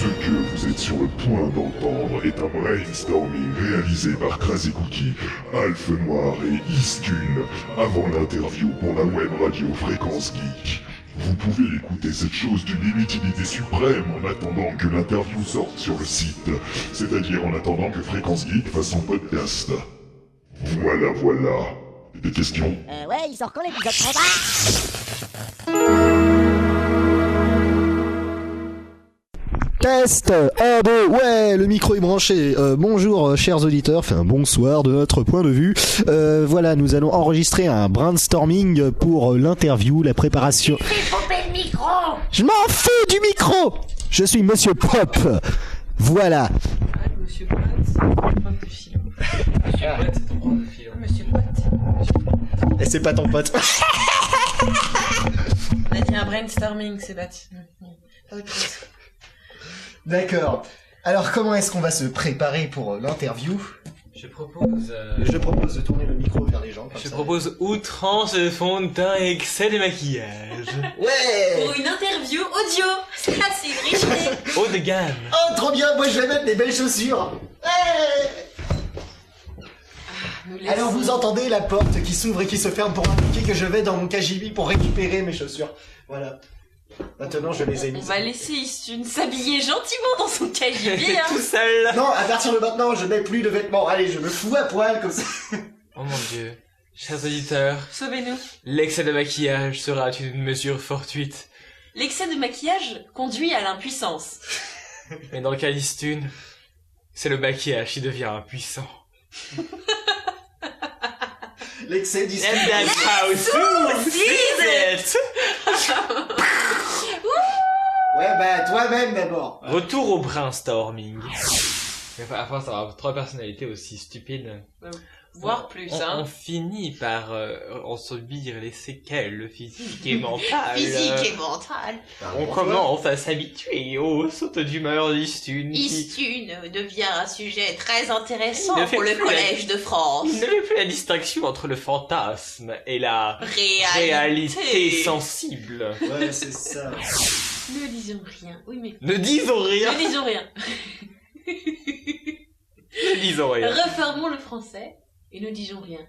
Ce que vous êtes sur le point d'entendre est un brainstorming réalisé par Crazy Cookie, Alphe Noir et Istune avant l'interview pour la web radio Fréquence Geek. Vous pouvez écouter cette chose d'une inutilité suprême en attendant que l'interview sorte sur le site, c'est-à-dire en attendant que Fréquence Geek fasse son podcast. Voilà. Des questions ? Ouais, il sort quand l'épisode 30 ? Test 1, 2, ouais, le micro est branché. Bonjour chers auditeurs, enfin bonsoir de notre point de vue. Voilà, nous allons enregistrer un brainstorming pour l'interview, la préparation. Fais popper le micro. Je m'en fous du micro. Je suis Monsieur Pop. Voilà. Monsieur Pote, c'est ton prof de philo. Monsieur Pote, c'est ton prof de philo. Monsieur Pote. Et c'est pas ton pote. On a dit un brainstorming, c'est bâti. Pas autre chose. D'accord. Alors comment est-ce qu'on va se préparer pour l'interview ? Je propose de tourner le micro vers les gens. Comme ça. propose outrance de fond de teint et excès de maquillage. Ouais. Pour une interview audio. Ça, c'est une riche idée. Haut de gamme. Oh trop bien, moi je vais mettre des belles chaussures. Ouais. Alors vous entendez la porte qui s'ouvre et qui se ferme pour indiquer que je vais dans mon KGB pour récupérer mes chaussures. Voilà. Maintenant je les ai On mises. va laisser Istune s'habiller gentiment dans son KGB, hein. Tout seul. Non, à partir de maintenant je n'ai plus de vêtements. Allez, je me fous à poil comme ça. Oh mon dieu. Chers auditeurs, Sauvez-nous. l'excès de maquillage sera une mesure fortuite. L'excès de maquillage conduit à l'impuissance. Mais dans le cas d'Istune, c'est le maquillage qui devient impuissant. L'excès And d'histoire. that's how soon sees it. Ouais bah toi-même d'abord. Retour au brainstorming. Mais à force d'avoir trois personnalités aussi stupides, Voire plus, on hein. finit par en subir les séquelles physiques et mentales. Physique et mental. On commence à s'habituer aux sautes d'humeur d'Istune. Istune devient un sujet très intéressant Il ne fait pour le plus Collège de France. Il ne fait plus la distinction entre le fantasme et la réalité sensible. Ouais c'est ça. Ne disons rien. Oui, mais... Ne disons rien. Ne disons rien. Ne disons rien. Reformons le français et ne disons rien.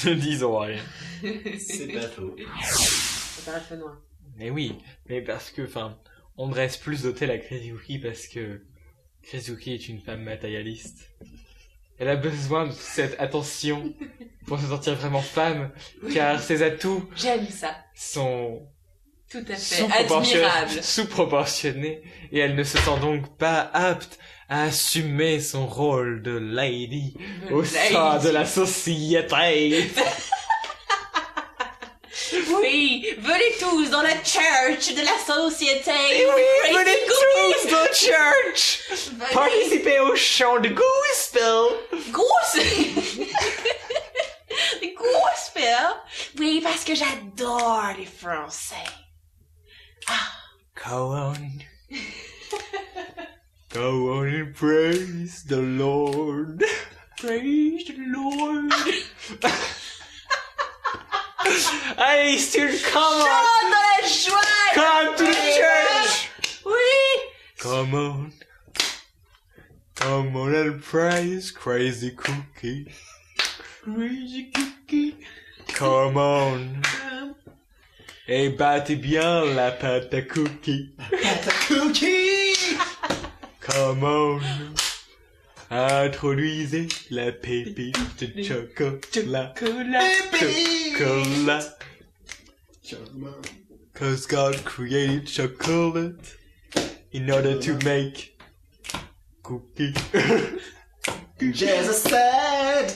Ne disons rien. C'est pas faux. C'est pas Alphe Noir. Mais oui, mais parce que, on dresse plus d'hôtel à Crazy parce que Crazy est une femme matérialiste. Elle a besoin de cette attention pour se sentir vraiment femme, car ses atouts J'aime ça. sont Tout à fait. Admirable. sous-proportionnés, et elle ne se sent donc pas apte à assumer son rôle de lady au sein de la société. Oui, venez tous dans la church de la société. Oui, venez tous dans church! Venez. Participez au chant de gospel! Gospel. Gospel. Oui, parce que j'adore les Français. Go on. Go on and praise the Lord. Praise the Lord. Hey, student, come on! Chante dans la joie. Come to the church! Oui. Come on. Come on and praise Crazy Cookie. Crazy Cookie. Come on. Et battez bien la pâte à cookie. Cookie. Come on. Introduisez la pépite de chocolat. Chocolat. Cause God created chocolate in order to make cookie. Jesus said,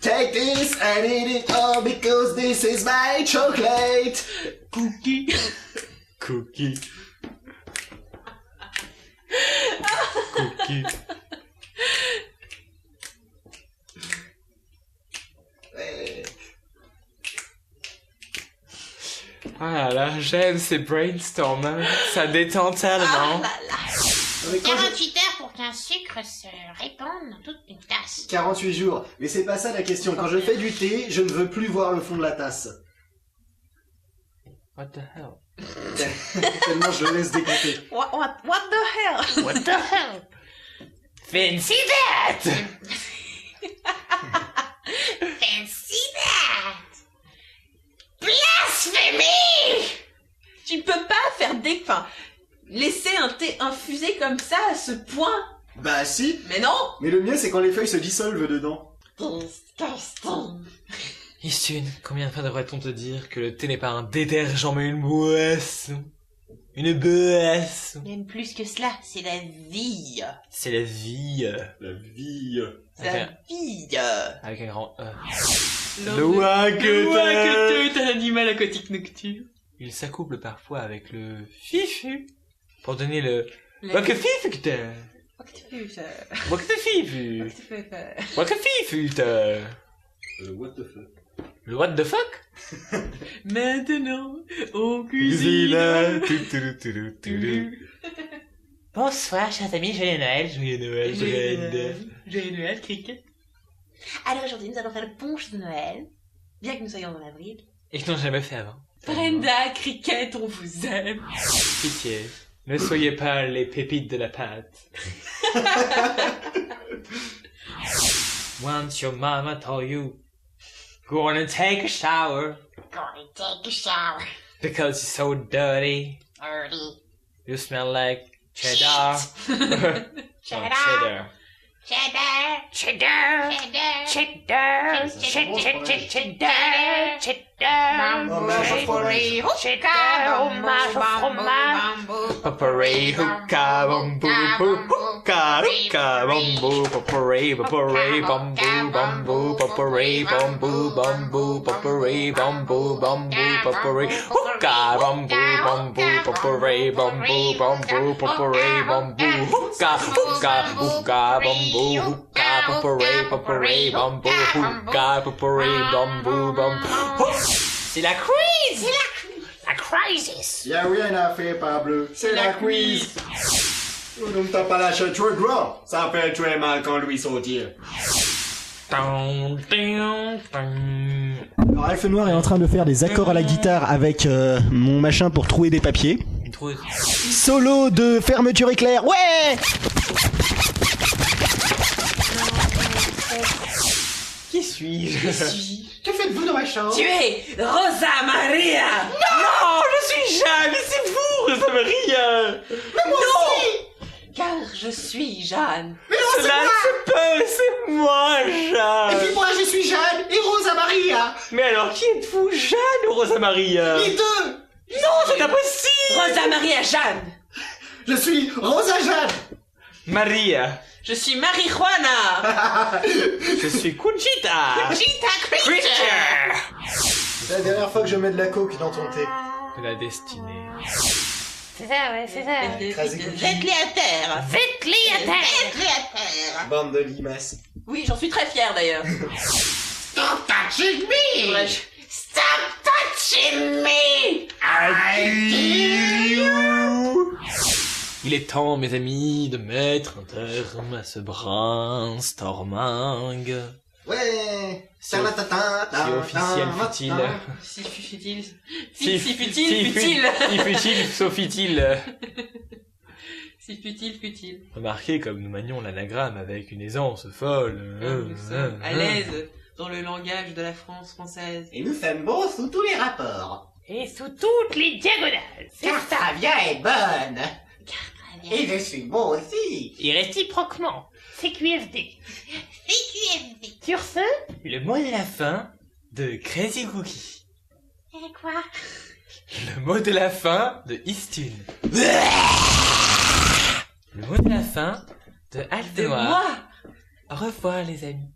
take this and eat it all because this is my chocolate. Cookie. Cookie. Cookie. Ah là, j'aime ces brainstorms, ça détend tellement. 48 heures pour qu'un sucre se répande dans toute une tasse. 48 jours. Mais c'est pas ça la question. Quand je fais du thé, je ne veux plus voir le fond de la tasse. What the hell? Tellement je le laisse décompter. What the hell? What the hell? Fancy that! Fancy that! Blasphémie! Tu peux pas faire enfin, laisser un thé infusé comme ça à ce point. Bah si. Mais non. Mais le mieux c'est quand les feuilles se dissolvent dedans. Disgusting. Istune, combien de fois devrait-on te dire que le thé n'est pas un détergent mais une boisson? Une boisson. Même plus que cela, c'est la vie. C'est la vie. La vie. C'est la vie. Avec un grand E. Le Ouaketu est un animal aquatique nocturne. Il s'accouple parfois avec le fifu pour donner le Wakafifuta. Wakafifu. Wakafifuta. What the fuck. Le what the fuck? Maintenant, on cuisine. Bonsoir, chers amis, joyeux Noël. Joyeux Noël, Joyeux Noël, cricket. Alors aujourd'hui, nous allons faire le punch de Noël, bien que nous soyons en avril. Et que n'ont jamais fait avant. Brenda, cricket, on vous aime. Pitié, ne soyez pas les pépites de la pâte. Once your mama told you, go on and take a shower, Gonna take a shower. because you're so dirty. Dirty. You smell like cheddar. Cheddar. Cheddar. Cheddar. Cheddar. Cheddar. Cheddar. Cheddar. Potpourri, hookah, Potpourri, hookah, bamboo, hookah, hookah, bamboo, potpourri, potpourri, bamboo, bamboo, potpourri, bamboo, bamboo, potpourri, bamboo, bamboo, potpourri, hookah, bamboo, bamboo, potpourri, bamboo, bamboo, potpourri, bamboo, hookah, hookah, hookah, bamboo, hookah, potpourri, potpourri, bamboo, hookah, potpourri, bamboo, bamboo. C'est la quiz! La crisis. Y'a rien à faire, Pablo. C'est la quiz. Ne me tape pas la chatte, tu es grand. Ça fait très mal quand lui sortir. Alors Elfe Noir est en train de faire des accords à la guitare avec mon machin pour trouver des papiers. Solo de fermeture éclair. Ouais! Qui suis-je? Que faites-vous dans ma chambre? Tu es Rosa Maria. Non, je suis Jeanne, mais c'est vous, Rosa Maria! Non, car je suis Jeanne. Cela se peut, c'est moi, Jeanne! Et puis moi je suis Jeanne et Rosa Maria. Mais alors, qui êtes-vous, Jeanne ou Rosa Maria? Les deux. Non, c'est impossible! Rosa Maria Jeanne. Je suis Rosa Jeanne. Maria. Je suis Marijuana. Je suis Conchita. Cheetah creature. Creature. C'est la dernière fois que je mets de la coke dans ton thé. De la destinée. C'est ça, ouais, c'est ça. Jette-les à terre. Faites-les à terre. Bande de limaces. Oui, j'en suis très fière d'ailleurs. Stop touching me. Ouais, Stop touching me. I dare you. Il est temps, mes amis, de mettre un terme à ce brainstorming. Ouais. Si officiel fut-il. Si fut-il. Si fut-il. Si fut-il, sauf fut-il. Si fut-il. Remarquez comme nous manions l'anagramme avec une aisance folle. Nous sommes à l'aise dans le langage de la France française. Et nous sommes bons sous tous les rapports. Et sous toutes les diagonales. Car Travia est bonne. Et je suis bon aussi. Et réciproquement. CQFD. CQFD. Sur ce, le mot de la fin de Crazy Cookie. Et quoi? Le mot de la fin de Istune. Le mot de la fin de Alphe De Noir. moi. Au revoir les amis.